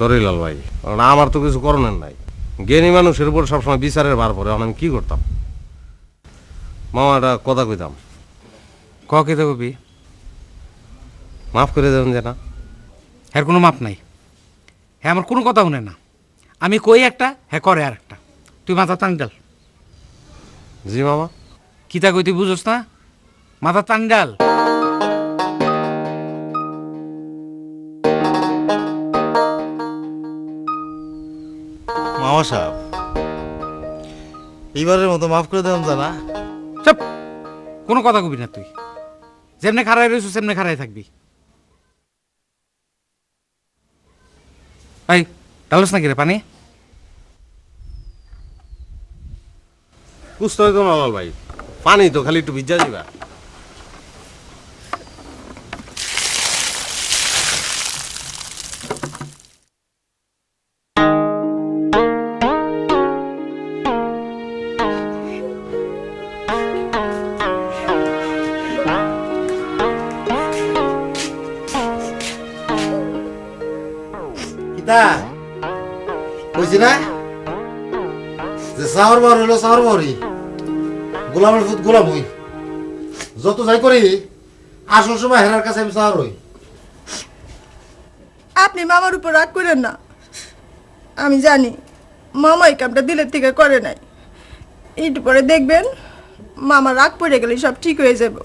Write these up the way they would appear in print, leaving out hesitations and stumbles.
Sorry লাল ভাই, কারণ আমার তো কিছু করণের নাই। জ্ঞানী মানুষের উপর সবসময় বিচারের ভার পড়ে, আমি কি করতাম? মামা একটা কথা কইতাম। কেতে কবি? মাফ করে দেবেন যে না? হ্যাঁ, কোনো মাপ নাই। হ্যাঁ, আমার কোনো কথা শুনে না। আমি কই একটা, হ্যাঁ করে আর একটা। তুই মাথা টান ডাল। জি মামা। কিতা কই তুই বুঝোস না? মাথা টান ডাল। মামা সাহেব, এইবারের মতো মাফ করে দেন জানা। চুপ, কোনো কথা কবি না তুই। যেমনে খাড়াই রয়েছিস সেমনে খাড়াই থাকবি। এই ডালস নাকি রে পানি? বুঝতে হইতো না লাল ভাই, পানি তো খালি একটু ভিজা দিবা। কিতা কইছি না যে সাহর বার হলো সাহর বাড়ি, গোলামের ফুট গোলাম হই। যত যাই করি আসল সময় হেরার কাছে আমি সাহর হই। আপনি মামার উপর রাগ করেন না। আমি জানি মামা এই কামটা দিলের থেকে করে নাই। একটু পরে দেখবেন মামা রাগ পড়ে গেলে সব ঠিক হয়ে যাব।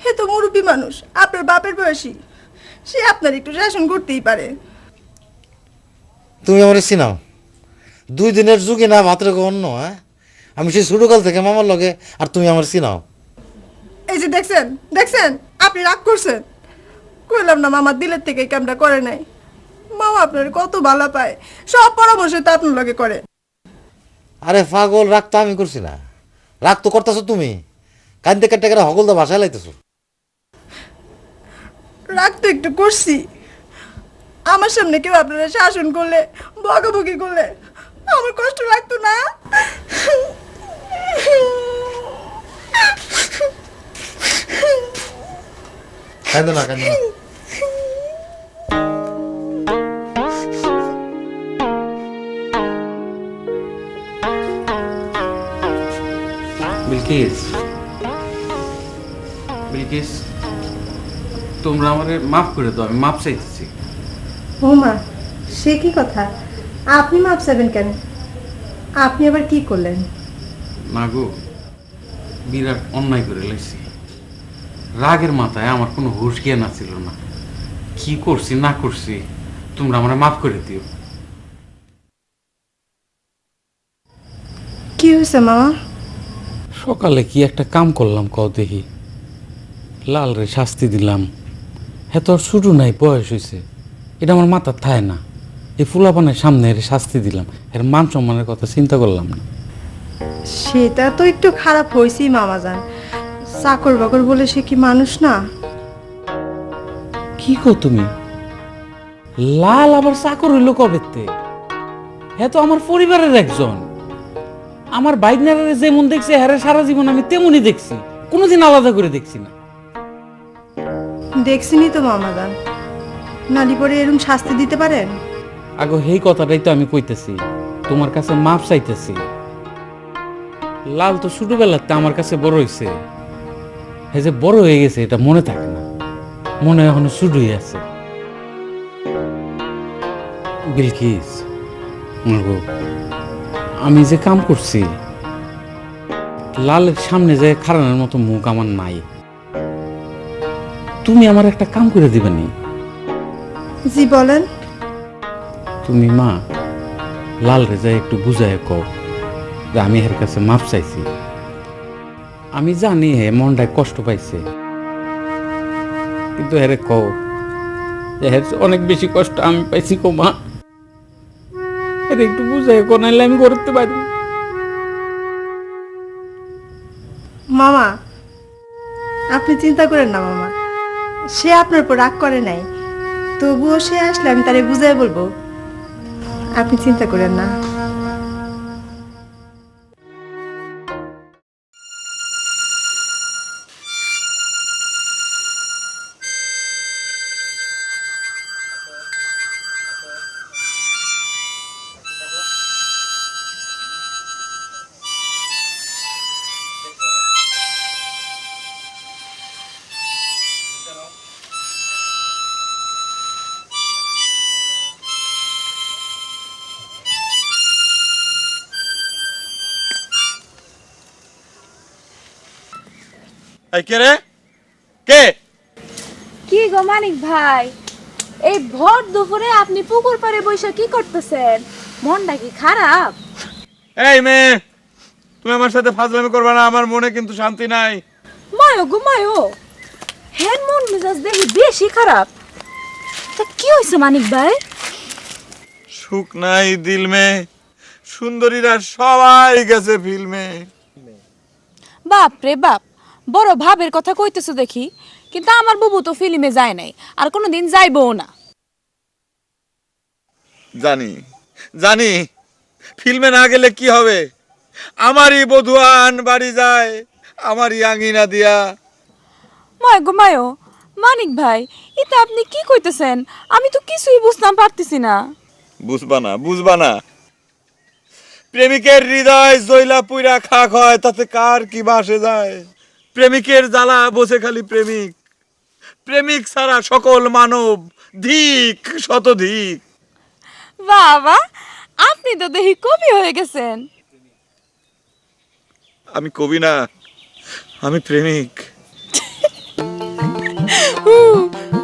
হে তো মুরব্বী মানুষ, আপনার বাপের বয়সী, সে আপনার একটু শাসন করতেই পারে। তুমি আমার চিনাও, 2 দিনের যুগে না ভাত রেখে অন্য। হ্যাঁ, আমি সেই ছোটকাল থেকে মামার লগে, আর তুমি আমার চিনাও। এই যে দেখছেন দেখছেন, আপনি রাগ করছেন। কইলাম না মামা দিলের থেকে এই কামটা করে নাই। মামা আপনার কত ভালো পায়, সব পরামর্শ তো আপনার লগে করে। আরে পাগল, রাগ তো আমি করছি না, রাগ তো করতেছো তুমি। কান্দে কাটতে করে হগল দা ভাষায় লাইতেছো। রাগ তো একটু করছি। আমার সামনে কেউ আপনারা শাসন করলে, বকাবকি করলে আমার কষ্ট লাগতো না? কান্দো না, কান্দো না। বিলকিস, বিলকিস, তোমরা আমারে মাফ করে দাও, আমি মাপ চাইতেছি। ও মা, সে কি কথা? আপনি মাপ চাইবেন কেন? আপনি আবার কি করলেন? না গো, বিরাট অন্যায় করে লাইছি। রাগের মাথায় আমার কোনো হুঁশ জ্ঞান ছিল না। কি করছি না করছি তোমরা আমারে মাফ করে দিও। কি হয়েছে মামা? সকালে কি একটা কাম করলাম কও দেখি। লাল রে শাস্তি দিলাম। হ্যাঁ, তোর শুরু নাই, বয়স হয়েছে, এটা আমার মাথার থায় না। এই ফুলাপানের সামনে এর শাস্তি দিলাম, এর মান সম্মানের কথা চিন্তা করলাম না। সেটা তো একটু খারাপ হয়েছেই মামা যান। চাকর বাকর বলে সে কি মানুষ না? কি কো তুমি? লাল আবার চাকর হইল কবেতে? হ্যাঁ তো আমার পরিবারের একজন। আমার বাইকনারে যেমন দেখছি হ্যাঁ সারা জীবন আমি তেমনই দেখছি, কোনোদিন আলাদা করে দেখছি না। দেখছিনি তো মামা যান, নালি পরে এরকম শাস্তি দিতে পারেন? আগে সেই কথাটাই তো আমি কইতেছি, তোমার কাছে মাপ চাইতেছি। লাল তো ছোটবেলাতে আমার কাছে বড় হয়েছে, হ্যাঁ যে বড় হয়ে গেছে এটা মনে থাকে না, মনে এখনো ছোটই আছে। বিলকিস, আমি যে কাম করছি, লালের সামনে যে খারানোর মতো মুখ আমার নাই। তুমি আমার একটা কাম করে দিবেনি? জি বলেন। তুমি মা লাল রে যাই একটু বুঝায় কও যে আমি এর কাছে মাপ চাইছি। আমি জানি হে মনটায় কষ্ট পাইছে, কিন্তু এর কও যে এর অনেক বেশি কষ্ট আমি পাইছি কো মা। এর একটু বুঝায় কো, নাইলে আমি করতে পারি। মামা, আপনি চিন্তা করেন না মামা, সে আপনার উপর রাগ করে নাই। তবুও সে আসলে আমি তারে বুঝাই বলবো, আপনি চিন্তা করেন না। এই কে রে? কে? কি গো মানিক ভাই, এই ভর দুপুরে আপনি পুকুর পাড়ে বসে কি করতেছেন? মনটা কি খারাপ? এই মেয়ে, তুমি আমার সাথে ফাজলামি করবে না, আমার মনে কিন্তু শান্তি নাই। মায়ো গো মায়ো, হ্যাঁ মন মেজাজ দেখি বেশি খারাপ। তা কি হয়েছে মানিক ভাই? সুখ নাই দিল মে, সুন্দরীরা সবাই গেছে ফিল্মে। বাপ রে বাপ, বড় ভাবের কথা কইতেছো দেখি, কিন্তু আমার বুবু তো ফিল্মে যায় নাই, আর কোনোদিন যাইবও না। জানি জানি, ফিল্মে না গেলে কি হবে? আমারই বধুয়ান বাড়ি যায়, আমারই আঙিনা দিয়া। মায় গো মায়ো, মানিক ভাই এটা আপনি কি কইতেছেন? আমি তো কিছুই বুঝতাম পারতেছি না। বুঝবা না, প্রেমিকের হৃদয় জয়লা পুইরা খাক হয়, তাতে কার কি বাসে যায়? প্রেমিকের জ্বালা বসে খালি প্রেমিক, প্রেমিক ছাড়া সকল মানব ধিক শতধিক। বাবা, আপনি তো দেখি কবি হয়ে গেছেন। আমি কবি না, আমি প্রেমিক।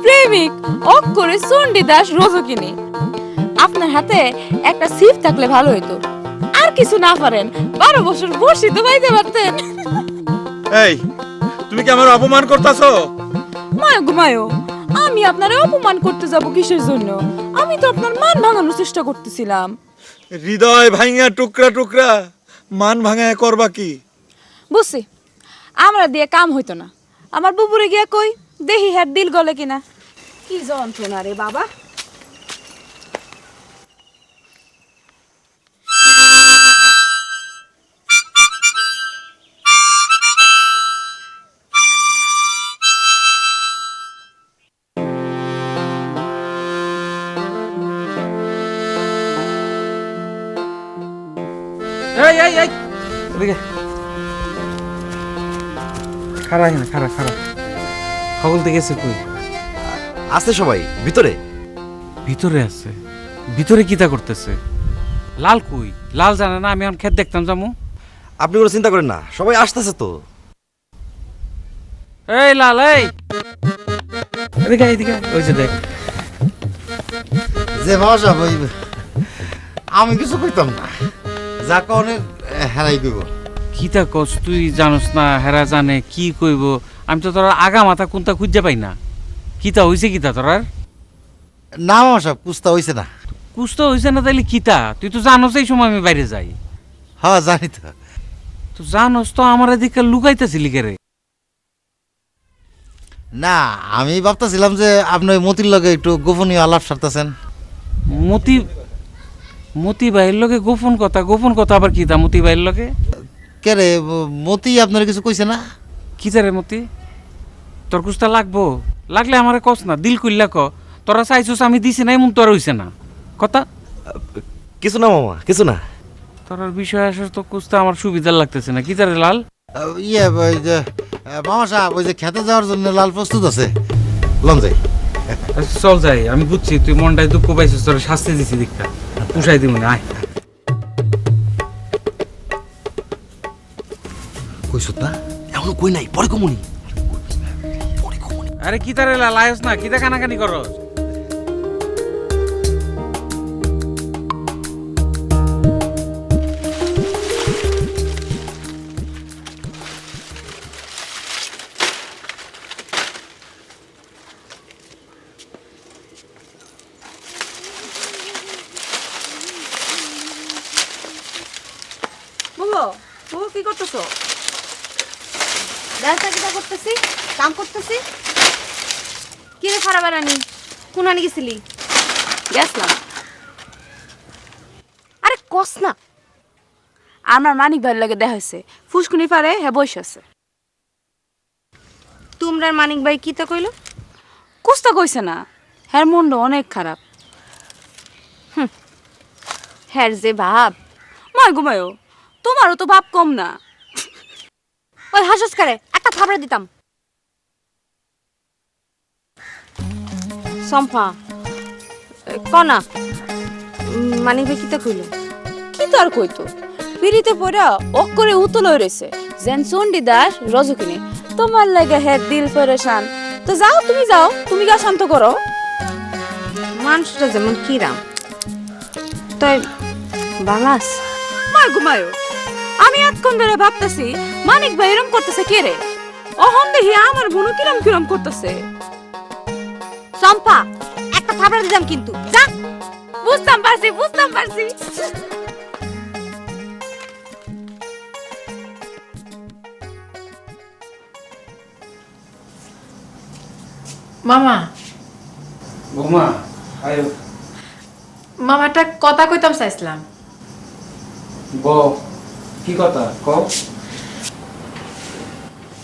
প্রেমিক অক্ষরে চণ্ডীদাস রজকিনী। আপনার হাতে একটা সিপ থাকলে ভালো হইতো। আর কিছু না পারেন, 12 বছর বসি তো পাইতে পারতেন। এই, তুমি কি আমার অপমান করতেছো? মায়ো গো মায়ো, আমি আপনারে অপমান করতে যাব কিসের জন্য? আমি তো আপনার মান ভাঙানোর চেষ্টা করতেছিলাম। হৃদয় ভাঙা টুকরা টুকরা, মান ভাঙা করবা কি? বুঝছি, আমরা দিয়ে কাম হইতো না। আমার বুবুরে গিয়া কই দেখি হ্যাঁ দিল গলে কিনা। কি যন্ত্রণা রে বাবা। এই এই এই এদিকে খারা এখানে খারা খারা সকল থেকে গেছে কই? আছে সবাই ভিতরে। ভিতরে আছে? ভিতরে কিতা করতেছে? লাল কই? লাল জানে না আমি এখন খেত দেখতাম যামু। আপনি কোনো চিন্তা করেন না, সবাই আসতেছে তো। এই লাল, এই এদিকে এদিকে, ওই যে দেখ। যে মামা সাহেব, ওই আমি কিছু কইতাম না, যা কনের হেরাই কইব। কিতা কস তুই? জানোস না হেরা জানে কি কইব? আমি তো তোর আগা মাথা কোনটা খুঁজে পাই না। কিতা হইছে কিতা তোরার? না মামা সাহেব, কুস্তা হইছে না। কুস্ত হইছে না তাইলে কিতা? তুই তো জানোস এই সময় আমি বাইরে যাই। হ্যাঁ জানি তো। তো জানোস তো আমার এদিকে লুকাইতেছিলি কে রে? না, আমি ভাবতেছিলাম যে আপনি ওই মতির লগে একটু গোপনীয় আলাপ সারতেছেন। মতি মতি ভাইয়ের লগে গোপন কথা? গোপন কথা আবার কিতা মতি ভাইয়ের লগে? কে রে, মতি আপনার কিছু কইছে না? কিতা রে মতি? তোর কুস্তা লাগবো? লাগলে আমারে কস না, দিল কইলা ক। তোরা চাইছস আমি দিছি না, এমন তোর হইছে না কথা। কিছু না মামা, কিছু না। তোর বিষয় আসলে তো কুস্তা আমার সুবিধা লাগতেছে না। কিতা রে লাল? ইয়ে ওই যে মামা সাহেব, ওই যে খেতে যাওয়ার জন্য লাল প্রস্তুত আছে, লম যাই। চল যাই, আমি বুঝছি তুই মনটায় দুঃখ পাইছিস, তোর শাস্তি দিছি দীক্ষা পুষাই দিব না। আয় কইছত না? এখনো কই নাই, পরে কমুনি। আরে কিতা রে লাল, আয়স না, কিতা কানাকানি করস? বুবু, বুবু কি করতেছো? রাস্তা কিটা করতেছি, কাম করতেছি। কি রে খারাপ রানি, কোন আনি গেছিলি? গেছলাম। আরে কস না। আমার মানিক ভাইয়ের লগে দেখা হয়েছে, ফুসকুনি পারে হ্যাঁ বসে আছে। তোমরা মানিক ভাই কি তা কইলো? কুস্তা কইছে না, হ্যাঁ মন্ড অনেক খারাপ। হ্যাঁ যে ভাব। মায় ঘুমায়ো, তোমারও তো ভাব কম না। ওই হাসস করে একটা থাবড়া দিতাম। সম্পা কনা মানিক ভাই কি তা কইলো? কি তার কইতো? পিড়িতে পড়া অক্ষরে উতল রয়েছে, যেন চণ্ডীদাস রজকিনী। তোমার লাগে হে দিল পরেশান। তো যাও, তুমি গা শান্ত করো। মানুষটা যেমন কিরাম তাই বালাস মার ঘুমায়ো। আমি এতক্ষণ ধরে ভাবতেছি মানিক ভাই এরম করতেছে কে রে? অহন দেখি আমার বোন কিরম কিরম করতেছে। চম্পা একটা থাবড়া দিলাম কিন্তু যা। বুঝতাম পারছি। মামা বৌমা আয়ো। মামা একটা কথা কইতাম চাইছিলাম। বউ কি কথা কও?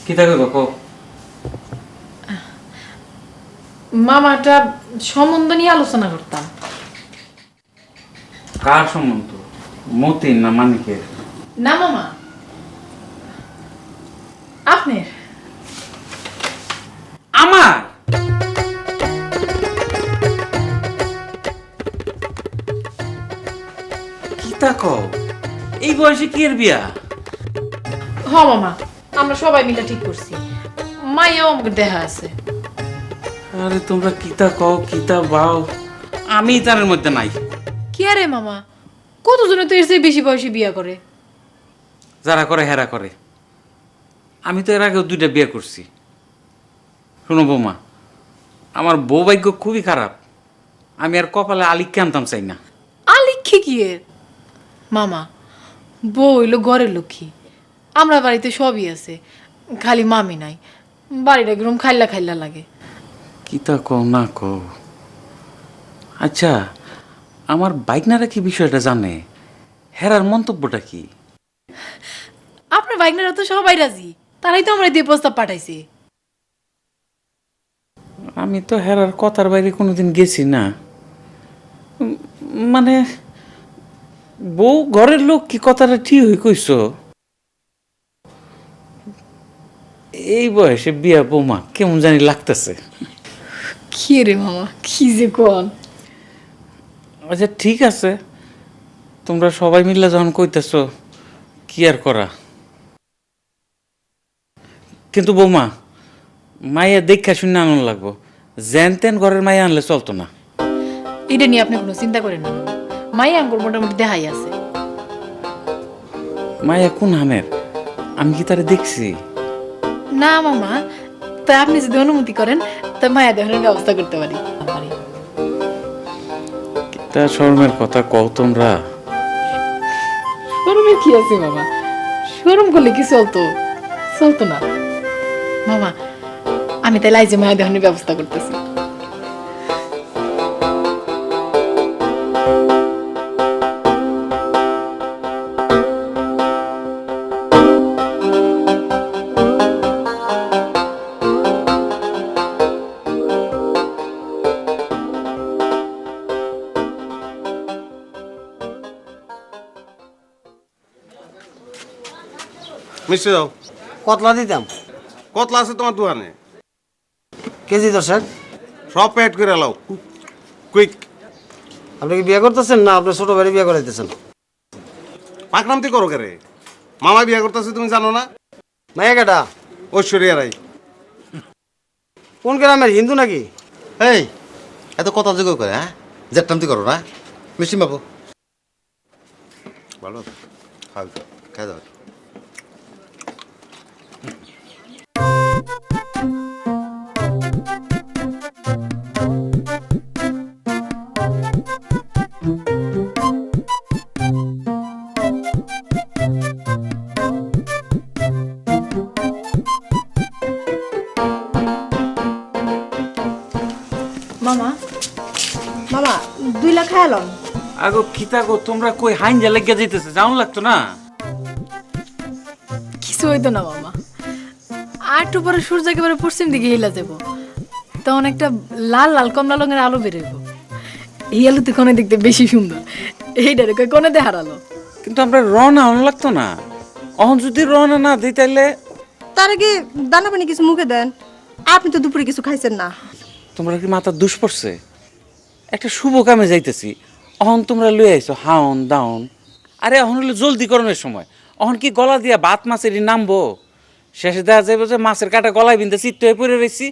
কি তা কইব কও? মামা একটা সম্বন্ধ নিয়ে আলোচনা করতাম। কার সম্বন্ধ? মতিন না মানিকের? না মামা, আপনার। আমার? কি তা কও? এই বয়সে কি এর বিয়া? হ মামা, আমরা সবাই মিলে ঠিক করছি। মাইয়াও আমাকে দেখা আছে। আরে তোমরা কিতা কও কিতা বাও, আমি তার মধ্যে নাই। কি আরে মামা, কতজনে তো এর চেয়ে বেশি বয়সে বিয়া করে। যারা করে হেরা করে। আমি তো এর আগেও 2টা বিয়ে করছি। শোনো বৌমা, আমার বউ ভাগ্য খুবই খারাপ। আমি আর কপালে আলিককে আনতাম চাই না। আলিক্ষি কি এর? মামা, বউ হইলো ঘরের লক্ষ্মী। আমরা বাড়িতে সবই আছে, খালি মামি নাই। বাড়িটা কিরম খাইলা খাইলা লাগে। কিতা কও না কও। আচ্ছা, আমার বাইকনারা কি বিষয়টা জানে? হেরার মন্তব্যটা কি? আপনার বাইকনারা তো সবাই রাজি, তারাই তো আমরা দিয়ে প্রস্তাব পাঠাইছে। আমি তো হেরার কথার বাইরে কোনোদিন গেছি না। মানে বউ ঘরের লোক কি কথাটা ঠিক হয়ে কইছ? এই বয়সে বিয়া বৌমা কেমন জানি লাগতেছে। কি রে মামা, কি যে কোন। আচ্ছা ঠিক আছে, তোমরা সবাই মিলে যখন কইতেছ কি আর করা। কিন্তু বৌমা, মাইয়া দেখা শুনে আনন্দ লাগবো। যেন তেন ঘরের মাইয়া আনলে চলতো না। এটা নিয়ে আপনি কোনো চিন্তা করেন না মামা, মাই আঙ্গুর মোটামুটি দেখাই আছে। মাইয়া কোন হামের? আমি কি তারে দেখছি? না মামা, তা আপনি যদি অনুমতি করেন তা মায়া দেখানোর ব্যবস্থা করতে পারি। তা শর্মের কথা কও তোমরা। শরমের কি আছে মামা? শরম করলে কি চলতো না মামা। আমি তাই লাইজে মায়া দেখানোর ব্যবস্থা করতেছি। মিষ্টি দাও। কতলা দিতাম কতলা আছে তোমার দোকানে? কেজি 10। সব প্যাট করে লাও, কুইক। আপনি কি বিয়ে করতেছেন না আপনার ছোট ভাই বিয়ে করাইতেছেন? পাকনামতি করো কেরে? মামা বিয়ে করতেছে তুমি জানো না? মাইয়া কেটা? ঐশ্বরিয়া রাই। কোন গ্রামের, হিন্দু নাকি? এই এত কথা যোগ করে, হ্যাঁ জেটটামতি করো না। মিষ্টি বাবু ভালো খাই দাও। মামা, মামা 2 লাখ খাইলাম। আগো খিতা গো, তোমরা কই হাইঞ্জা লেগে যাইতেছে, জানো লাগতো না? কিছু হইতো না মামা। আর একটু পরে সূর্য একেবারে পশ্চিম দিকে হিলা যাব, তখন একটা লাল লাল কমলা রঙের আলো বেরোইব। এই আলোতে কোণে দেখতে বেশি সুন্দর। এইটারে কই কোণে দেখার আলো। কিন্তু আমরা রওনা হন লাগতো না? অহন যদি রওনা না দিই তাইলে? তার আগে দানা পানি কিছু মুখে দেন। আপনি তো দুপুরে কিছু খাইছেন না। তোমরা কি মাথা দুষ পড়ছে? একটা শুভ কামে যাইতেছি, অহন তোমরা লই আইছো হাউন দাউন। আরে অহন হলো জলদি করণের সময়। অহন কি গলা দিয়া ভাত মাছেরই নামবো? শেষে দেখা যাবে যে মাছের কাটা গলায় বিনতে চিত্ত হয়ে পড়ে রয়েছি